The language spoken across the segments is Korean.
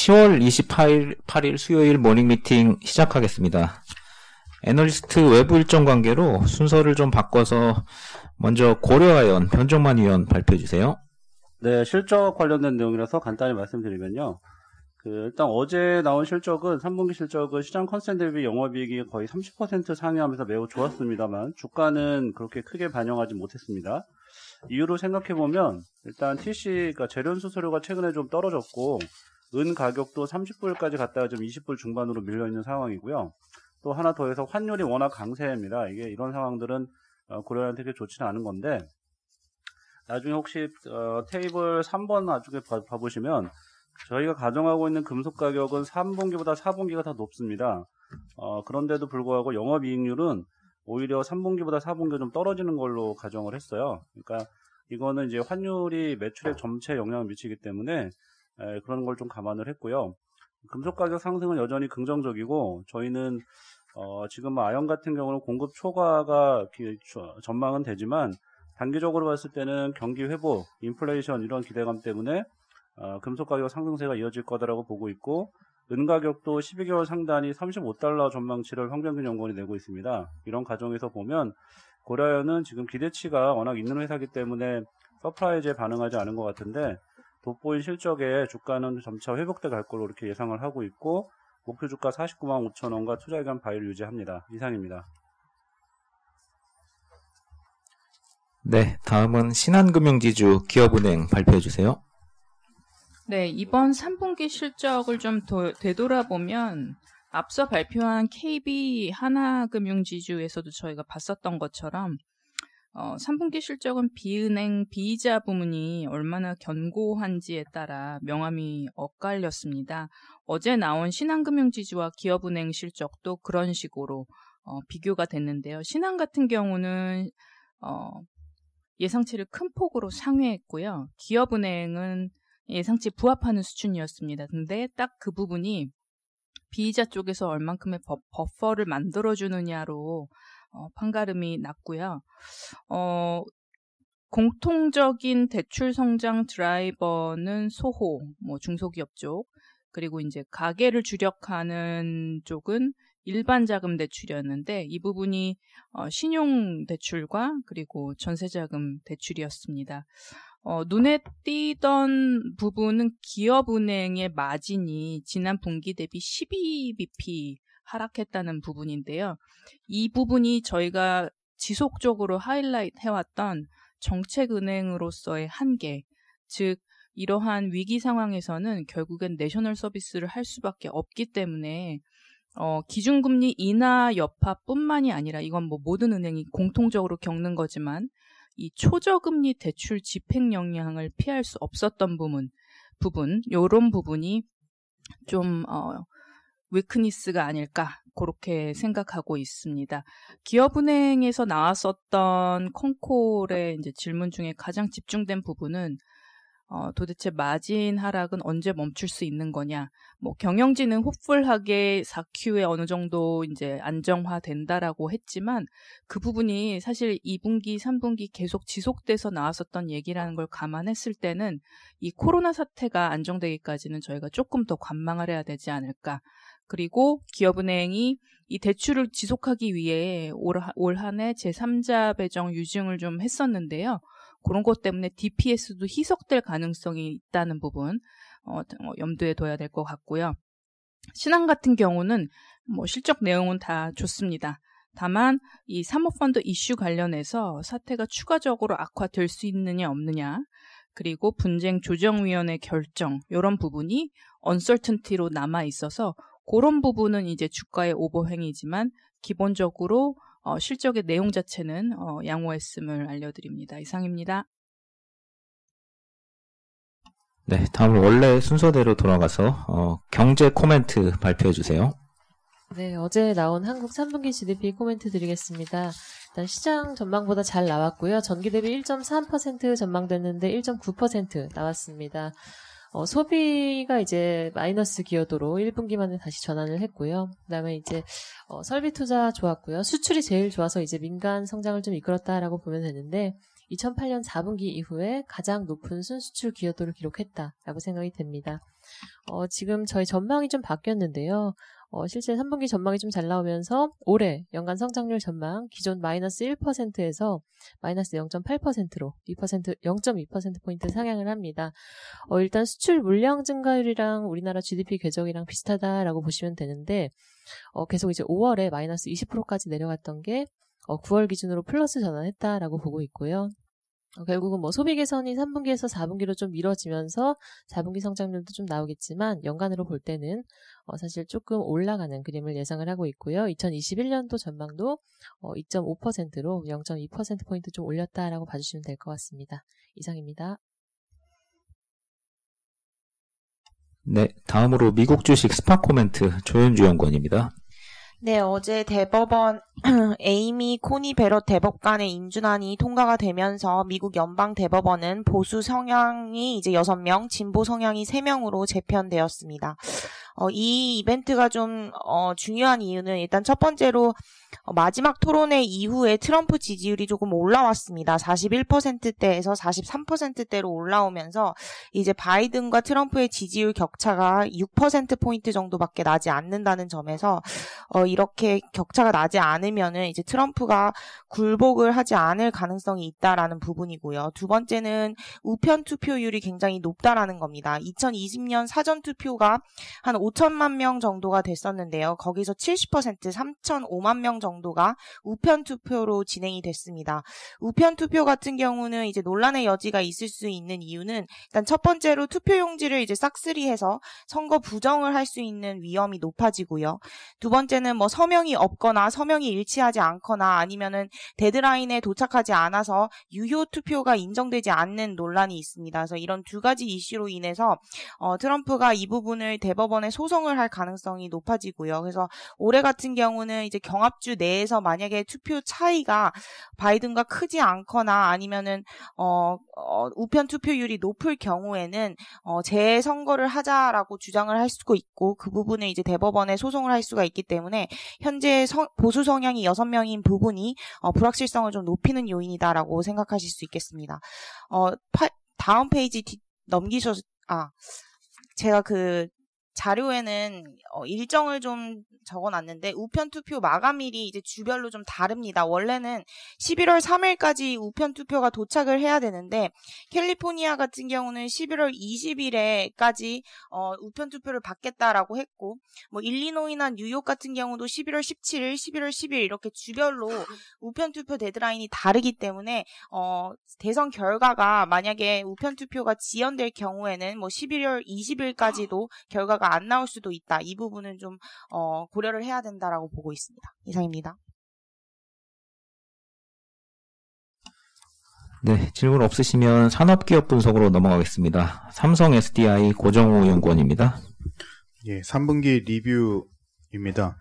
10월 28일 수요일 모닝 미팅 시작하겠습니다. 애널리스트 외부 일정 관계로 순서를 좀 바꿔서 먼저 고려아연 변종만 위원 발표해 주세요. 네, 실적 관련된 내용이라서 간단히 말씀드리면요. 일단 어제 나온 실적은 3분기 실적은 시장 컨센 대비 영업이익이 거의 30% 상회하면서 매우 좋았습니다만 주가는 그렇게 크게 반영하지 못했습니다. 이유로 생각해보면 일단 TC가 재련 수수료가 최근에 좀 떨어졌고 은 가격도 30불까지 갔다가 좀 20불 중반으로 밀려있는 상황이고요. 또 하나 더 해서 환율이 워낙 강세입니다. 이게 이런 상황들은 고려한테 되게 좋지는 않은 건데 나중에 혹시 테이블 3번 나중에 봐보시면 저희가 가정하고 있는 금속 가격은 3분기보다 4분기가 더 높습니다. 그런데도 불구하고 영업이익률은 오히려 3분기보다 4분기가 좀 떨어지는 걸로 가정을 했어요. 그러니까 이거는 이제 환율이 매출액 전체에 영향을 미치기 때문에 그런 걸 좀 감안을 했고요. 금속 가격 상승은 여전히 긍정적이고 저희는 지금 아연 같은 경우는 공급 초과가 전망은 되지만 단기적으로 봤을 때는 경기 회복, 인플레이션 이런 기대감 때문에 금속 가격 상승세가 이어질 거다라고 보고 있고 은 가격도 12개월 상단이 35달러 전망치를 환경균연구원이 내고 있습니다. 이런 과정에서 보면 고려아연은 지금 기대치가 워낙 있는 회사이기 때문에 서프라이즈에 반응하지 않은 것 같은데 돋보인 실적에 주가는 점차 회복돼 갈 걸로 이렇게 예상을 하고 있고 목표 주가 49만 5천 원과 투자기간 바이를 유지합니다. 이상입니다. 네, 다음은 신한금융지주 기업은행 발표해 주세요. 네, 이번 3분기 실적을 좀 되돌아보면 앞서 발표한 KB 하나금융지주에서도 저희가 봤었던 것처럼 3분기 실적은 비은행 비이자 부문이 얼마나 견고한지에 따라 명암이 엇갈렸습니다. 어제 나온 신한금융지주와 기업은행 실적도 그런 식으로 비교가 됐는데요. 신한 같은 경우는 예상치를 큰 폭으로 상회했고요. 기업은행은 예상치 부합하는 수준이었습니다. 근데 딱 그 부분이 비이자 쪽에서 얼만큼의 버퍼를 만들어주느냐로 판가름이 났고요. 공통적인 대출 성장 드라이버는 소호, 중소기업 쪽, 그리고 이제 가계를 주력하는 쪽은 일반 자금 대출이었는데 이 부분이 신용 대출과 그리고 전세자금 대출이었습니다. 눈에 띄던 부분은 기업은행의 마진이 지난 분기 대비 12bp 하락했다는 부분인데요. 이 부분이 저희가 지속적으로 하이라이트 해왔던 정책은행으로서의 한계, 즉 이러한 위기 상황에서는 결국엔 내셔널 서비스를 할 수밖에 없기 때문에 기준금리 인하 여파뿐만이 아니라 이건 모든 은행이 공통적으로 겪는 거지만 이 초저금리 대출 집행 영향을 피할 수 없었던 부분 이런 부분이 좀 위크니스가 아닐까 그렇게 생각하고 있습니다. 기업은행에서 나왔었던 컨콜의 이제 질문 중에 가장 집중된 부분은 도대체 마진 하락은 언제 멈출 수 있는 거냐? 경영진은 홉풀하게 4Q에 어느 정도 이제 안정화된다라고 했지만 그 부분이 사실 2분기, 3분기 계속 지속돼서 나왔었던 얘기라는 걸 감안했을 때는 이 코로나 사태가 안정되기까지는 저희가 조금 더 관망을 해야 되지 않을까. 그리고 기업은행이 이 대출을 지속하기 위해 올 한 해 제3자 배정 유증을 좀 했었는데요. 그런 것 때문에 DPS도 희석될 가능성이 있다는 부분 염두에 둬야 될 것 같고요. 신한 같은 경우는 실적 내용은 다 좋습니다. 다만 이 사모펀드 이슈 관련해서 사태가 추가적으로 악화될 수 있느냐 없느냐 그리고 분쟁 조정위원회 결정 이런 부분이 언설턴티로 남아 있어서 그런 부분은 이제 주가의 오버행이지만 기본적으로 실적의 내용 자체는 양호했음을 알려드립니다. 이상입니다. 네, 다음은 원래 순서대로 돌아가서 경제 코멘트 발표해 주세요. 네, 어제 나온 한국 3분기 GDP 코멘트 드리겠습니다. 일단 시장 전망보다 잘 나왔고요. 전기 대비 1.3% 전망됐는데 1.9% 나왔습니다. 소비가 이제 마이너스 기여도로 1분기만에 다시 전환을 했고요. 그다음에 이제 설비 투자 좋았고요. 수출이 제일 좋아서 이제 민간 성장을 좀 이끌었다라고 보면 되는데 2008년 4분기 이후에 가장 높은 순수출 기여도를 기록했다라고 생각이 됩니다. 지금 저희 전망이 좀 바뀌었는데요. 실제 3분기 전망이 좀 잘 나오면서 올해 연간 성장률 전망 기존 마이너스 1%에서 마이너스 0.8%로 0.2%포인트 상향을 합니다. 일단 수출 물량 증가율이랑 우리나라 GDP 궤적이랑 비슷하다라고 보시면 되는데 계속 이제 5월에 마이너스 20%까지 내려갔던 게 9월 기준으로 플러스 전환했다라고 보고 있고요. 결국은 소비 개선이 3분기에서 4분기로 좀 미뤄지면서 4분기 성장률도 좀 나오겠지만 연간으로 볼 때는 사실 조금 올라가는 그림을 예상을 하고 있고요. 2021년도 전망도 2.5%로 0.2%포인트 좀 올렸다라고 봐주시면 될 것 같습니다. 이상입니다. 네, 다음으로 미국 주식 스팟 코멘트 조현주 연구원입니다. 네, 어제 대법원 에이미 코니 베럿 대법관의 인준안이 통과가 되면서 미국 연방 대법원은 보수 성향이 이제 6명, 진보 성향이 3명으로 재편되었습니다. 이 이벤트가 좀 중요한 이유는 일단 첫 번째로 마지막 토론회 이후에 트럼프 지지율이 조금 올라왔습니다. 41%대에서 43%대로 올라오면서 이제 바이든과 트럼프의 지지율 격차가 6%포인트 정도밖에 나지 않는다는 점에서 이렇게 격차가 나지 않으면은 이제 트럼프가 굴복을 하지 않을 가능성이 있다라는 부분이고요. 두 번째는 우편 투표율이 굉장히 높다라는 겁니다. 2020년 사전 투표가 한 5천만 명 정도가 됐었는데요. 거기서 70% 3,005만 명 정도가 우편 투표로 진행이 됐습니다. 우편 투표 같은 경우는 이제 논란의 여지가 있을 수 있는 이유는 일단 첫 번째로 투표용지를 이제 싹쓸이해서 선거 부정을 할 수 있는 위험이 높아지고요. 두 번째는 서명이 없거나 서명이 일치하지 않거나 아니면은 데드라인에 도착하지 않아서 유효 투표가 인정되지 않는 논란이 있습니다. 그래서 이런 두 가지 이슈로 인해서 트럼프가 이 부분을 대법원에 소송을 할 가능성이 높아지고요. 그래서 올해 같은 경우는 이제 경합주 내에서 만약에 투표 차이가 바이든과 크지 않거나 아니면은 우편 투표율이 높을 경우에는 재선거를 하자라고 주장을 할 수가 있고 그 부분을 이제 대법원에 소송을 할 수가 있기 때문에 현재 보수 성향이 6명인 부분이 불확실성을 좀 높이는 요인이다라고 생각하실 수 있겠습니다. 다음 페이지 제가 그 자료에는 일정을 좀 적어놨는데 우편 투표 마감일이 이제 주별로 좀 다릅니다. 원래는 11월 3일까지 우편 투표가 도착을 해야 되는데 캘리포니아 같은 경우는 11월 20일에까지 우편 투표를 받겠다라고 했고 일리노이나 뉴욕 같은 경우도 11월 17일, 11월 10일 이렇게 주별로 우편 투표 데드라인이 다르기 때문에 대선 결과가 만약에 우편 투표가 지연될 경우에는 11월 20일까지도 결과가 안 나올 수도 있다. 이 부분은 좀 고려를 해야 된다라고 보고 있습니다. 이상입니다. 네, 질문 없으시면 산업기업 분석으로 넘어가겠습니다. 삼성 SDI 고정우 연구원입니다. 예, 3분기 리뷰입니다.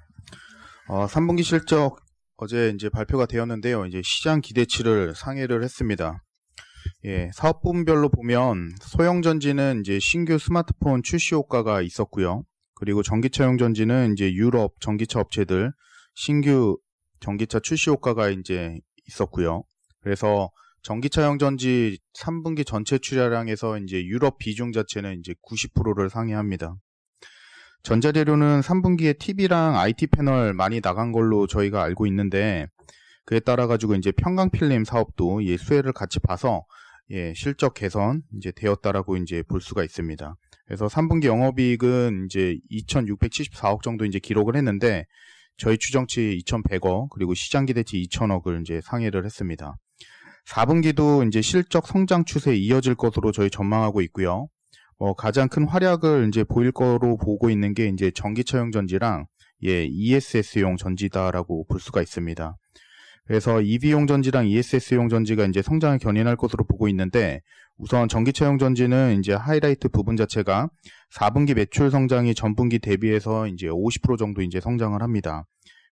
3분기 실적 어제 이제 발표가 되었는데요. 이제 시장 기대치를 상회를 했습니다. 예, 사업 부문별로 보면 소형전지는 이제 신규 스마트폰 출시 효과가 있었고요. 그리고 전기차용 전지는 이제 유럽 전기차 업체들 신규 전기차 출시 효과가 이제 있었고요. 그래서 전기차용 전지 3분기 전체 출하량에서 이제 유럽 비중 자체는 이제 90%를 상회합니다. 전자재료는 3분기에 TV랑 IT 패널 많이 나간 걸로 저희가 알고 있는데 그에 따라 가지고 이제 평강필름 사업도 수혜를 같이 봐서 실적 개선 이제 되었다라고 이제 볼 수가 있습니다. 그래서 3분기 영업이익은 이제 2,674억 정도 이제 기록을 했는데 저희 추정치 2,100억 그리고 시장 기대치 2,000억을 이제 상회를 했습니다. 4분기도 이제 실적 성장 추세에 이어질 것으로 저희 전망하고 있고요. 가장 큰 활약을 이제 보일 거로 보고 있는 게 이제 전기차용 전지랑 ESS용 전지다라고 볼 수가 있습니다. 그래서 EV용 전지랑 ESS용 전지가 이제 성장을 견인할 것으로 보고 있는데 우선 전기차용 전지는 이제 하이라이트 부분 자체가 4분기 매출 성장이 전분기 대비해서 이제 50% 정도 이제 성장을 합니다.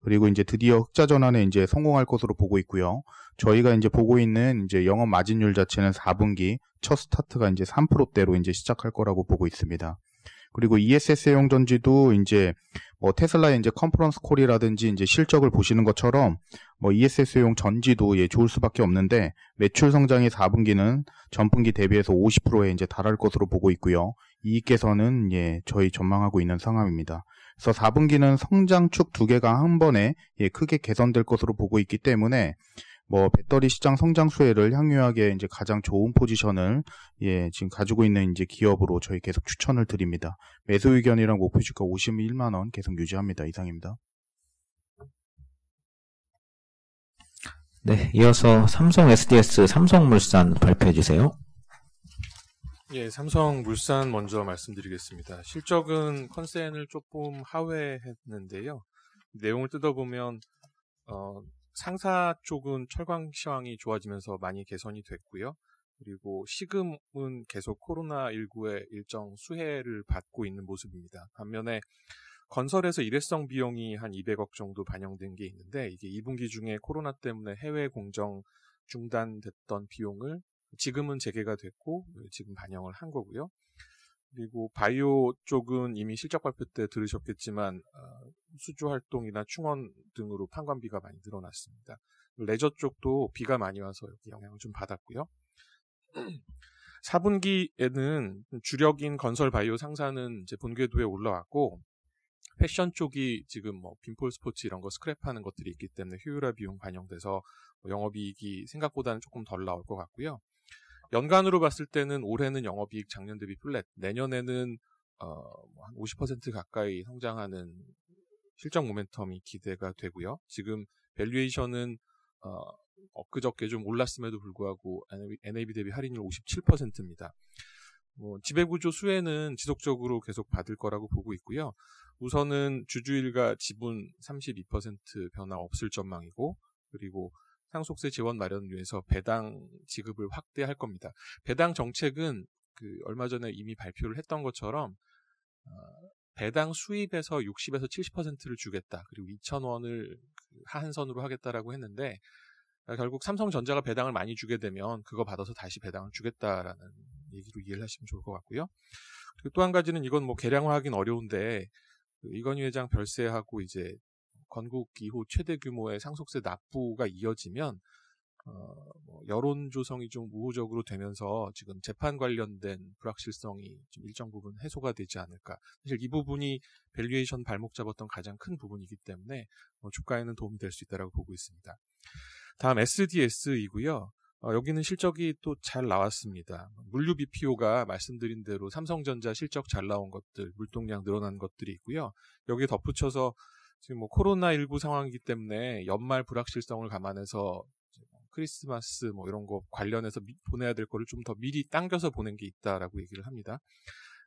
그리고 이제 드디어 흑자 전환에 이제 성공할 것으로 보고 있고요. 저희가 이제 보고 있는 이제 영업 마진율 자체는 4분기 첫 스타트가 이제 3%대로 이제 시작할 거라고 보고 있습니다. 그리고 ESS용 전지도 이제 테슬라의 이제 컨퍼런스 콜이라든지 이제 실적을 보시는 것처럼 ESS용 전지도 좋을 수밖에 없는데 매출 성장의 4분기는 전분기 대비해서 50%에 이제 달할 것으로 보고 있고요. 이익 개선은 저희 전망하고 있는 상황입니다. 그래서 4분기는 성장축 두 개가 한 번에 크게 개선될 것으로 보고 있기 때문에 배터리 시장 성장 수혜를 향유하기에 이제 가장 좋은 포지션을 지금 가지고 있는 이제 기업으로 저희 계속 추천을 드립니다. 매수 의견이랑 목표 주가 51만 원 계속 유지합니다. 이상입니다. 네, 이어서 삼성 SDS 삼성물산 발표해 주세요. 예, 삼성물산 먼저 말씀드리겠습니다. 실적은 컨센을 조금 하회했는데요. 내용을 뜯어보면 상사 쪽은 철강 시황이 좋아지면서 많이 개선이 됐고요. 그리고 시금은 계속 코로나19의 일정 수혜를 받고 있는 모습입니다. 반면에 건설에서 일회성 비용이 한 200억 정도 반영된 게 있는데 이게 2분기 중에 코로나 때문에 해외 공정 중단됐던 비용을 지금은 재개가 됐고 지금 반영을 한 거고요. 그리고 바이오 쪽은 이미 실적 발표 때 들으셨겠지만 수주 활동이나 충원 등으로 판관비가 많이 늘어났습니다. 레저 쪽도 비가 많이 와서 여기 영향을 좀 받았고요. 4분기에는 주력인 건설 바이오 상사는 이제 본궤도에 올라왔고 패션 쪽이 지금 빈폴 스포츠 이런 거 스크랩하는 것들이 있기 때문에 효율화 비용 반영돼서 영업이익이 생각보다는 조금 덜 나올 것 같고요. 연간으로 봤을 때는 올해는 영업이익 작년 대비 플랫, 내년에는 한 50% 가까이 성장하는 실적 모멘텀이 기대가 되고요. 지금 밸류에이션은 엊그저께 좀 올랐음에도 불구하고 NAV 대비 할인율 57%입니다. 지배구조 수혜는 지속적으로 계속 받을 거라고 보고 있고요. 우선은 주주일가 지분 32% 변화 없을 전망이고 그리고 상속세 지원 마련을 위해서 배당 지급을 확대할 겁니다. 배당 정책은 얼마 전에 이미 발표를 했던 것처럼 배당 수입에서 60에서 70%를 주겠다. 그리고 2,000원을 하한선으로 하겠다라고 했는데 결국 삼성전자가 배당을 많이 주게 되면 그거 받아서 다시 배당을 주겠다라는 얘기로 이해를 하시면 좋을 것 같고요. 그리고 또 한 가지는 이건 계량화하기는 어려운데 이건희 회장 별세하고 이제 건국 이후 최대 규모의 상속세 납부가 이어지면 여론 조성이 좀 우호적으로 되면서 지금 재판 관련된 불확실성이 좀 일정 부분 해소가 되지 않을까. 사실 이 부분이 밸류에이션 발목 잡았던 가장 큰 부분이기 때문에 주가에는 도움이 될 수 있다고 보고 있습니다. 다음 SDS이고요. 여기는 실적이 또 잘 나왔습니다. 물류 BPO가 말씀드린 대로 삼성전자 실적 잘 나온 것들, 물동량 늘어난 것들이 있고요. 여기에 덧붙여서 지금 코로나19 상황이기 때문에 연말 불확실성을 감안해서 크리스마스 이런 거 관련해서 보내야 될 거를 좀 더 미리 당겨서 보낸 게 있다라고 얘기를 합니다.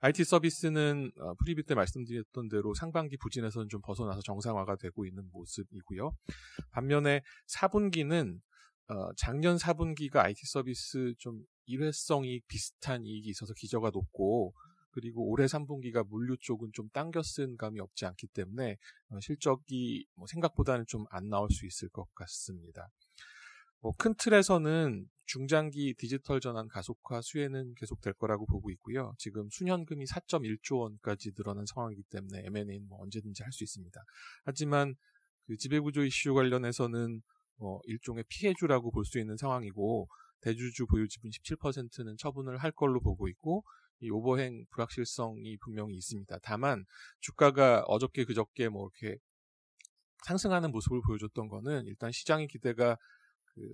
IT 서비스는 프리뷰 때 말씀드렸던 대로 상반기 부진에서는 좀 벗어나서 정상화가 되고 있는 모습이고요. 반면에 4분기는 작년 4분기가 IT 서비스 좀 일회성이 비슷한 이익이 있어서 기저가 높고 그리고 올해 3분기가 물류 쪽은 좀 당겨 쓴 감이 없지 않기 때문에 실적이 생각보다는 좀 안 나올 수 있을 것 같습니다. 큰 틀에서는 중장기 디지털 전환 가속화 수혜는 계속될 거라고 보고 있고요. 지금 순현금이 4.1조 원까지 늘어난 상황이기 때문에 M&A는 언제든지 할 수 있습니다. 하지만 지배구조 이슈 관련해서는 일종의 피해주라고 볼 수 있는 상황이고 대주주 보유 지분 17%는 처분을 할 걸로 보고 있고 이 오버행 불확실성이 분명히 있습니다. 다만 주가가 어저께 그저께 이렇게 상승하는 모습을 보여줬던 거는 일단 시장의 기대가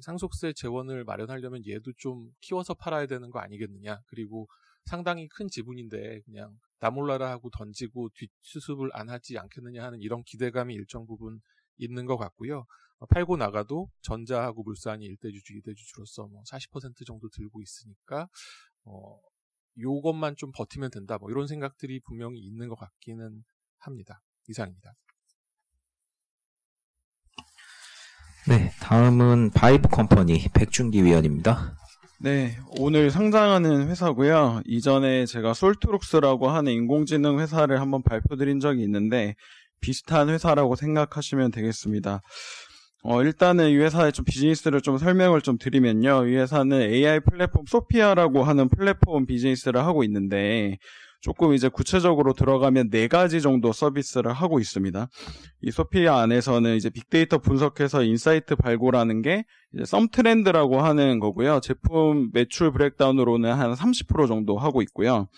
상속세 재원을 마련하려면 얘도 좀 키워서 팔아야 되는 거 아니겠느냐. 그리고 상당히 큰 지분인데 그냥 나 몰라라 하고 던지고 뒷수습을 안 하지 않겠느냐 하는 이런 기대감이 일정 부분 있는 것 같고요. 팔고 나가도 전자하고 물산이 1대주주, 2대주주로서 40% 정도 들고 있으니까 요것만 좀 버티면 된다. 이런 생각들이 분명히 있는 것 같기는 합니다. 이상입니다. 네, 다음은 바이브 컴퍼니 백준기 위원입니다. 네, 오늘 상장하는 회사고요. 이전에 제가 솔트룩스라고 하는 인공지능 회사를 한번 발표드린 적이 있는데 비슷한 회사라고 생각하시면 되겠습니다. 일단은 이 회사의 좀 비즈니스를 좀 설명을 좀 드리면요. 이 회사는 AI 플랫폼 소피아라고 하는 플랫폼 비즈니스를 하고 있는데 조금 이제 구체적으로 들어가면 4가지 정도 서비스를 하고 있습니다. 이 소피아 안에서는 이제 빅데이터 분석해서 인사이트 발굴하는 게 이제 썸트렌드라고 하는 거고요. 제품 매출 브렉다운으로는 한 30% 정도 하고 있고요.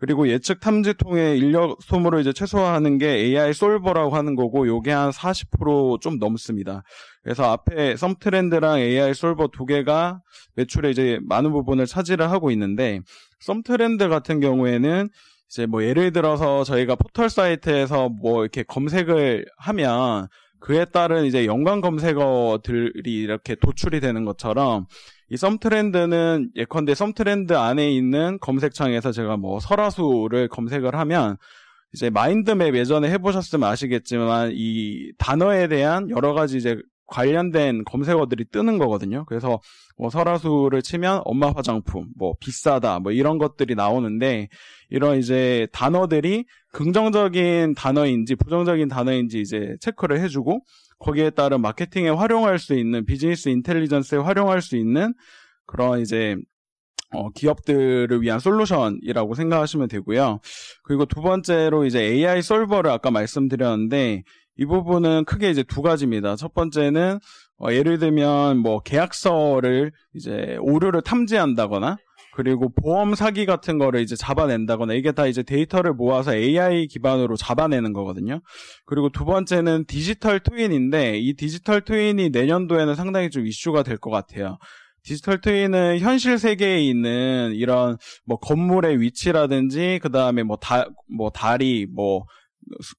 그리고 예측 탐지 통해 인력 소모를 이제 최소화하는 게 AI 솔버라고 하는 거고, 요게 한 40% 좀 넘습니다. 그래서 앞에 썸트렌드랑 AI 솔버 두 개가 매출에 이제 많은 부분을 차지를 하고 있는데, 썸트렌드 같은 경우에는 이제 뭐 예를 들어서 저희가 포털 사이트에서 뭐 이렇게 검색을 하면 그에 따른 이제 연관 검색어들이 이렇게 도출이 되는 것처럼, 이 썸트렌드는 예컨대 썸트렌드 안에 있는 검색창에서 제가 뭐 설화수를 검색을 하면 이제 마인드맵 예전에 해보셨으면 아시겠지만 이 단어에 대한 여러 가지 이제 관련된 검색어들이 뜨는 거거든요. 그래서 뭐 설화수를 치면 엄마 화장품, 뭐 비싸다, 뭐 이런 것들이 나오는데, 이런 이제 단어들이 긍정적인 단어인지 부정적인 단어인지 이제 체크를 해주고, 거기에 따른 마케팅에 활용할 수 있는, 비즈니스 인텔리전스에 활용할 수 있는 그런 이제 기업들을 위한 솔루션이라고 생각하시면 되고요. 그리고 두 번째로 이제 AI 솔버를 아까 말씀드렸는데, 이 부분은 크게 이제 두 가지입니다. 첫 번째는 예를 들면 뭐 계약서를 이제 오류를 탐지한다거나, 그리고 보험 사기 같은 거를 이제 잡아낸다거나, 이게 다 이제 데이터를 모아서 AI 기반으로 잡아내는 거거든요. 그리고 두 번째는 디지털 트윈인데, 이 디지털 트윈이 내년도에는 상당히 좀 이슈가 될 것 같아요. 디지털 트윈은 현실 세계에 있는 이런 뭐 건물의 위치라든지, 그 다음에 뭐 다리, 뭐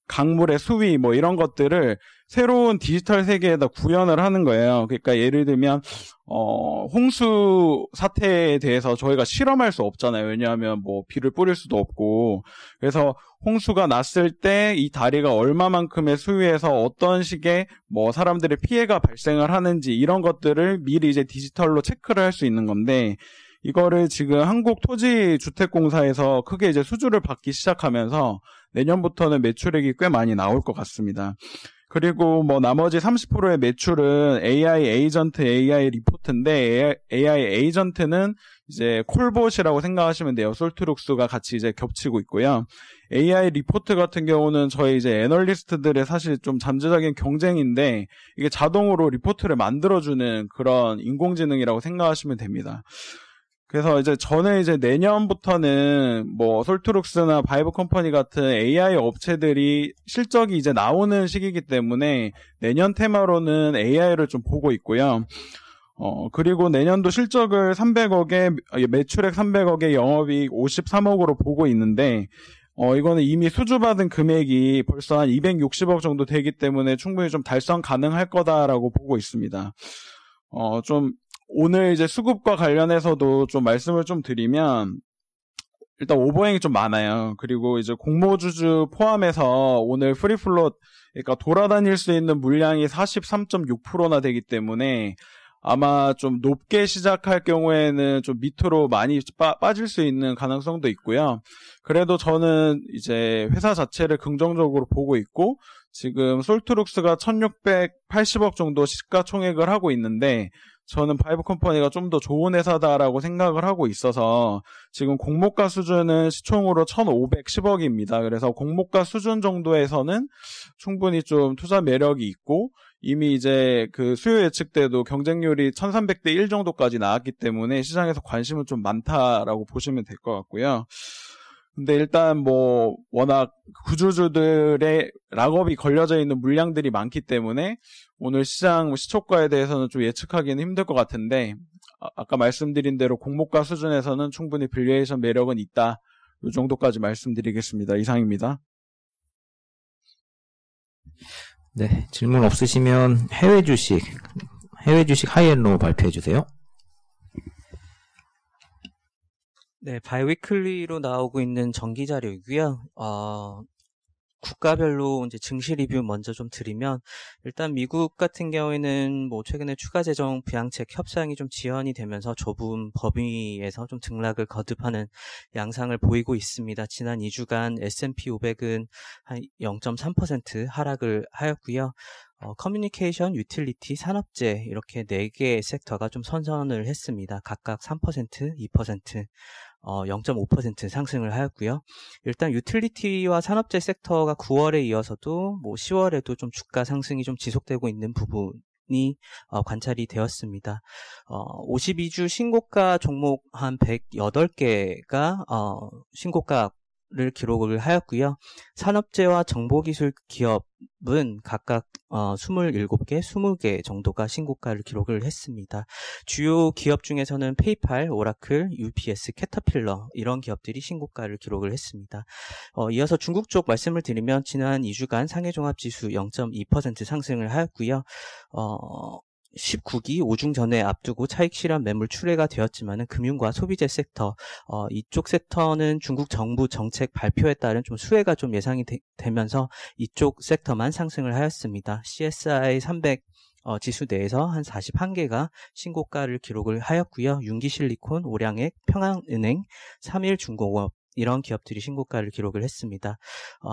강물의 수위, 뭐 이런 것들을 새로운 디지털 세계에다 구현을 하는 거예요. 그러니까 예를 들면 홍수 사태에 대해서 저희가 실험할 수 없잖아요. 왜냐하면 뭐 비를 뿌릴 수도 없고. 그래서 홍수가 났을 때 이 다리가 얼마만큼의 수위에서 어떤 식의 뭐 사람들의 피해가 발생을 하는지, 이런 것들을 미리 이제 디지털로 체크를 할 수 있는 건데, 이거를 지금 한국토지주택공사에서 크게 이제 수주를 받기 시작하면서 내년부터는 매출액이 꽤 많이 나올 것 같습니다. 그리고 뭐 나머지 30%의 매출은 AI 에이전트, AI 리포트인데, AI 에이전트는 이제 콜봇이라고 생각하시면 돼요. 솔트룩스가 같이 이제 겹치고 있고요. AI 리포트 같은 경우는 저희 이제 애널리스트들의 사실 좀 잠재적인 경쟁인데, 이게 자동으로 리포트를 만들어주는 그런 인공지능이라고 생각하시면 됩니다. 그래서 이제 저는 이제 내년부터는 뭐 솔트룩스나 바이브 컴퍼니 같은 AI 업체들이 실적이 이제 나오는 시기이기 때문에 내년 테마로는 AI를 좀 보고 있고요. 그리고 내년도 실적을 300억에, 매출액 300억에 영업이익 53억으로 보고 있는데, 이거는 이미 수주받은 금액이 벌써 한 260억 정도 되기 때문에 충분히 좀 달성 가능할 거다라고 보고 있습니다. 좀 오늘 이제 수급과 관련해서도 좀 말씀을 좀 드리면, 일단 오버행이 좀 많아요. 그리고 이제 공모주주 포함해서 오늘 프리플롯, 그러니까 돌아다닐 수 있는 물량이 43.6%나 되기 때문에 아마 좀 높게 시작할 경우에는 좀 밑으로 많이 빠질 수 있는 가능성도 있고요. 그래도 저는 이제 회사 자체를 긍정적으로 보고 있고, 지금 솔트룩스가 1680억 정도 시가총액을 하고 있는데, 저는 바이브 컴퍼니가 좀 더 좋은 회사다라고 생각을 하고 있어서 지금 공모가 수준은 시총으로 1510억입니다. 그래서 공모가 수준 정도에서는 충분히 좀 투자 매력이 있고, 이미 이제 그 수요 예측 때도 경쟁률이 1300대 1 정도까지 나왔기 때문에 시장에서 관심은 좀 많다라고 보시면 될 것 같고요. 근데 일단 뭐 워낙 구주주들의 락업이 걸려져 있는 물량들이 많기 때문에 오늘 시장 시초가에 대해서는 좀 예측하기는 힘들 것 같은데, 아까 말씀드린 대로 공모가 수준에서는 충분히 밸류에이션 매력은 있다. 이 정도까지 말씀드리겠습니다. 이상입니다. 네, 질문 없으시면 해외 주식 하이엔로 발표해 주세요. 네, 바이위클리로 나오고 있는 정기 자료이고요. 국가별로 이제 증시 리뷰 먼저 좀 드리면, 일단 미국 같은 경우에는 뭐 최근에 추가 재정 부양책 협상이 좀 지연이 되면서 좁은 범위에서 좀 등락을 거듭하는 양상을 보이고 있습니다. 지난 2주간 S&P 500은 한 0.3% 하락을 하였고요. 커뮤니케이션, 유틸리티, 산업재 이렇게 4개의 섹터가 좀 선전을 했습니다. 각각 3%, 2%, 0.5% 상승을 하였고요. 일단 유틸리티와 산업재 섹터가 9월에 이어서도 뭐 10월에도 좀 주가 상승이 좀 지속되고 있는 부분이 관찰이 되었습니다. 52주 신고가 종목 한 108개가 신고가 기록을 하였고요. 산업재와 정보기술 기업은 각각 27개, 20개 정도가 신고가를 기록을 했습니다. 주요 기업 중에서는 페이팔, 오라클, UPS, 캐터필러 이런 기업들이 신고가를 기록을 했습니다. 이어서 중국 쪽 말씀을 드리면 지난 2주간 상해종합지수 0.2% 상승을 하였고요. 19기 5중 전에 앞두고 차익 실현 매물 출회가 되었지만은 금융과 소비재 섹터 이쪽 섹터는 중국 정부 정책 발표에 따른 좀 수혜가 좀 예상이 되면서 이쪽 섹터만 상승을 하였습니다. CSI 300 지수 내에서 한 41개가 신고가를 기록을 하였고요. 윤기실리콘, 오량액, 평안은행, 3일중공업 이런 기업들이 신고가를 기록을 했습니다.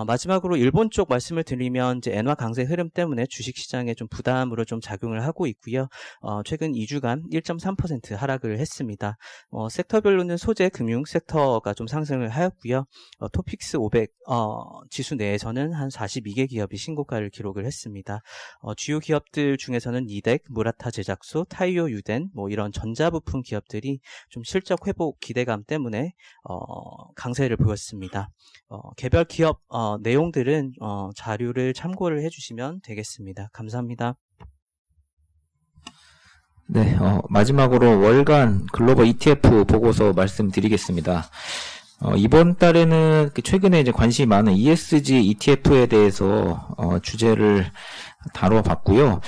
마지막으로 일본 쪽 말씀을 드리면 이제 엔화 강세 흐름 때문에 주식시장에 좀 부담으로 좀 작용을 하고 있고요. 최근 2주간 1.3% 하락을 했습니다. 섹터별로는 소재, 금융 섹터가 좀 상승을 하였고요. 토픽스 500 지수 내에서는 한 42개 기업이 신고가를 기록을 했습니다. 주요 기업들 중에서는 니덱, 무라타 제작소, 타이오 유덴 이런 전자부품 기업들이 좀 실적 회복 기대감 때문에 강세를 보였습니다. 개별 기업 내용들은 자료를 참고를 해주시면 되겠습니다. 감사합니다. 네, 마지막으로 월간 글로벌 ETF 보고서 말씀드리겠습니다. 이번 달에는 최근에 이제 관심이 많은 ESG ETF에 대해서 주제를 다뤄봤고요.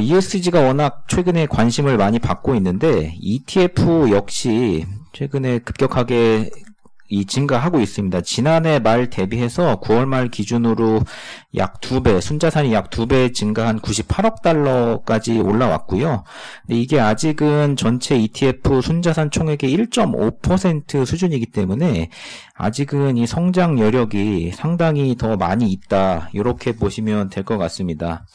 ESG가 워낙 최근에 관심을 많이 받고 있는데 ETF 역시 최근에 급격하게 증가하고 있습니다. 지난해 말 대비해서 9월 말 기준으로 약 2배, 순자산이 약 2배 증가한 98억 달러까지 올라왔고요. 근데 이게 아직은 전체 ETF 순자산 총액의 1.5% 수준이기 때문에 아직은 이 성장 여력이 상당히 더 많이 있다. 이렇게 보시면 될 것 같습니다.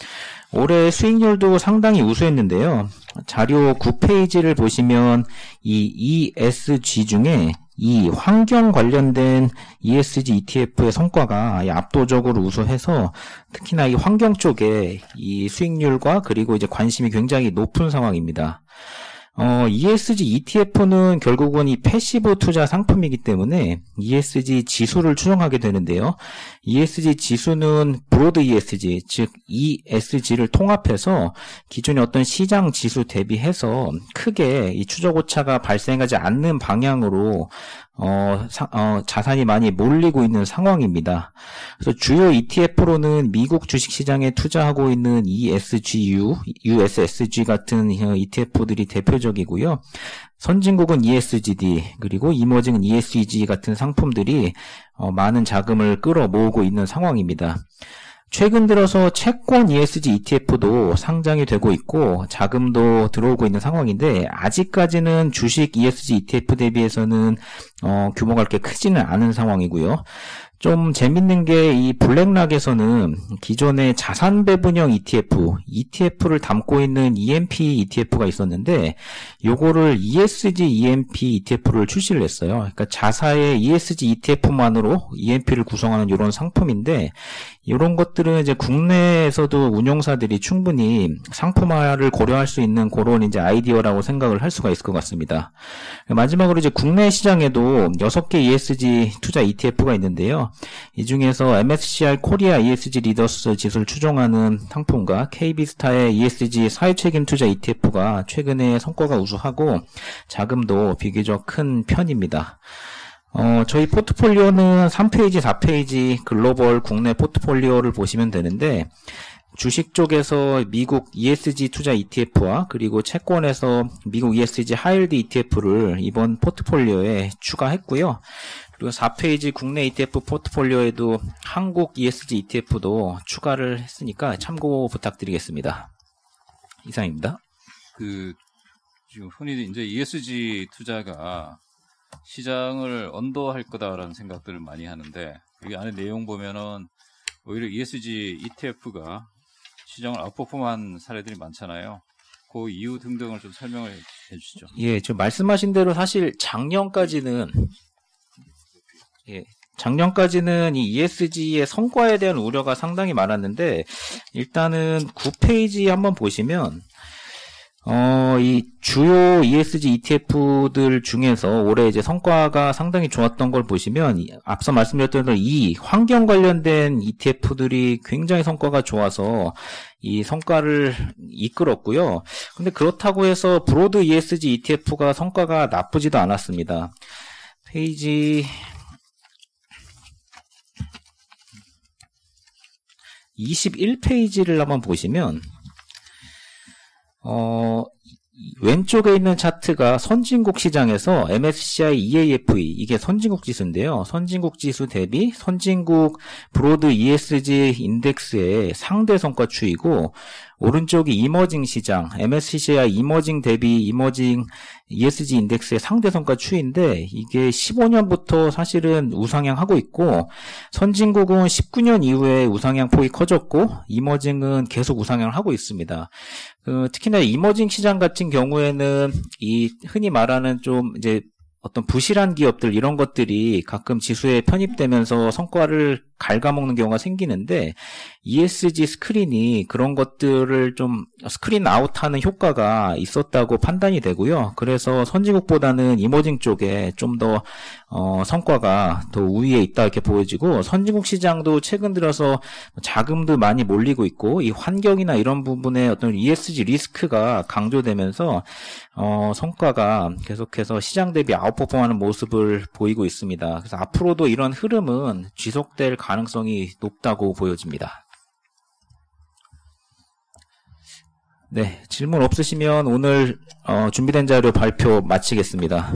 올해 수익률도 상당히 우수했는데요. 자료 9페이지를 보시면 이 ESG 중에 이 환경 관련된 ESG ETF의 성과가 압도적으로 우수해서 특히나 이 환경 쪽에 이 수익률과 그리고 이제 관심이 굉장히 높은 상황입니다. ESG ETF는 결국은 이 패시브 투자 상품이기 때문에 ESG 지수를 추정하게 되는데요. ESG 지수는 브로드 ESG, 즉 ESG를 통합해서 기존의 어떤 시장 지수 대비해서 크게 이 추적 오차가 발생하지 않는 방향으로 자산이 많이 몰리고 있는 상황입니다. 그래서 주요 ETF로는 미국 주식시장에 투자하고 있는 ESGU, USSG 같은 ETF들이 대표적이고요. 선진국은 ESGD, 그리고 이머징은 ESG 같은 상품들이 많은 자금을 끌어모으고 있는 상황입니다. 최근 들어서 채권 ESG ETF도 상장이 되고 있고 자금도 들어오고 있는 상황인데 아직까지는 주식 ESG ETF 대비해서는 규모가 그렇게 크지는 않은 상황이고요. 좀 재밌는 게 이 블랙락에서는 기존의 자산 배분형 ETF를 담고 있는 EMP ETF가 있었는데 요거를 ESG EMP ETF를 출시를 했어요. 그러니까 자사의 ESG ETF만으로 EMP를 구성하는 이런 상품인데 이런 것들은 이제 국내에서도 운용사들이 충분히 상품화를 고려할 수 있는 그런 이제 아이디어라고 생각을 할 수가 있을 것 같습니다. 마지막으로 이제 국내 시장에도 6개 ESG 투자 ETF가 있는데요. 이 중에서 MSCI 코리아 ESG 리더스 지수를 추종하는 상품과 KB스타의 ESG 사회책임 투자 ETF가 최근에 성과가 우수하고 자금도 비교적 큰 편입니다. 저희 포트폴리오는 3페이지, 4페이지 글로벌 국내 포트폴리오를 보시면 되는데 주식 쪽에서 미국 ESG 투자 ETF와 그리고 채권에서 미국 ESG 하이힐드 ETF를 이번 포트폴리오에 추가했고요. 그리고 4페이지 국내 ETF 포트폴리오에도 한국 ESG ETF도 추가를 했으니까 참고 부탁드리겠습니다. 이상입니다. 지금 흔히 이제 ESG 투자가 시장을 언더할 거다라는 생각들을 많이 하는데 여기 안에 내용 보면은 오히려 ESG ETF가 시장을 아웃퍼폼한 사례들이 많잖아요. 그 이유 등등을 좀 설명을 해주시죠. 예, 지금 말씀하신 대로 사실 작년까지는 이 ESG의 성과에 대한 우려가 상당히 많았는데 일단은 9페이지 한번 보시면 이 주요 ESG ETF들 중에서 올해 이제 성과가 상당히 좋았던 걸 보시면 앞서 말씀드렸던 대로 이 환경 관련된 ETF들이 굉장히 성과가 좋아서 이 성과를 이끌었고요. 근데 그렇다고 해서 브로드 ESG ETF가 성과가 나쁘지도 않았습니다. 페이지 21페이지를 한번 보시면 왼쪽에 있는 차트가 선진국 시장에서 MSCI EAFE, 이게 선진국 지수인데요. 선진국 지수 대비 선진국 브로드 ESG 인덱스의 상대 성과 추이고, 오른쪽이 이머징 시장, MSCI 이머징 대비 이머징 ESG 인덱스의 상대 성과 추이인데, 이게 15년부터 사실은 우상향하고 있고, 선진국은 19년 이후에 우상향 폭이 커졌고, 이머징은 계속 우상향을 하고 있습니다. 특히나 이머징 시장 같은 경우에는 이 흔히 말하는 좀 이제 어떤 부실한 기업들 이런 것들이 가끔 지수에 편입되면서 성과를 갉아먹는 경우가 생기는데, ESG 스크린이 그런 것들을 좀 스크린 아웃하는 효과가 있었다고 판단이 되고요. 그래서 선진국보다는 이머징 쪽에 좀 더 성과가 더 우위에 있다 이렇게 보여지고, 선진국 시장도 최근 들어서 자금도 많이 몰리고 있고, 이 환경이나 이런 부분에 어떤 ESG 리스크가 강조되면서 성과가 계속해서 시장 대비 아웃퍼폼하는 모습을 보이고 있습니다. 그래서 앞으로도 이런 흐름은 지속될 가능성이 높다고 보여집니다. 네, 질문 없으시면 오늘 준비된 자료 발표 마치겠습니다.